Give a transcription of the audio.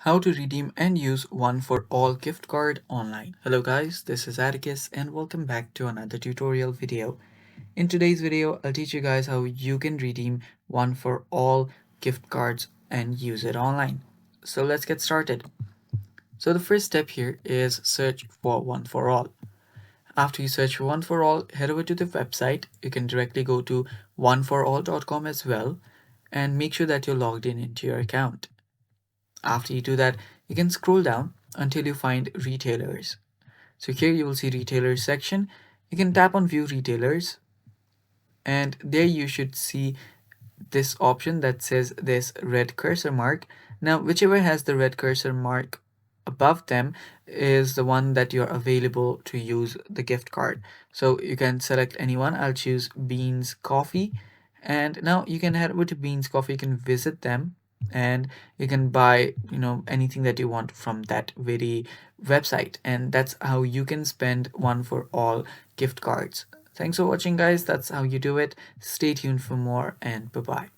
How to redeem and use One4All gift card online. Hello guys, this is Atticus and welcome back to another tutorial video. In today's video, I'll teach you guys how you can redeem One4All gift cards and use it online. So let's get started. So the first step here is search for One4All. After you search for One4All, head over to the website. You can directly go to one4all.com as well and make sure that you're logged in into your account. After you do that, you can scroll down until you find retailers. So here you will see retailers section. You can tap on view retailers and there you should see this option that says this red cursor mark. Now whichever has the red cursor mark above them is the one that you're available to use the gift card. So you can select anyone. I'll choose Beans Coffee, and now you can head over to Beans Coffee. You can visit them and you can buy anything that you want from that very website, and that's how you can spend One4All gift cards. Thanks for watching guys. That's how you do it. Stay tuned for more and bye bye.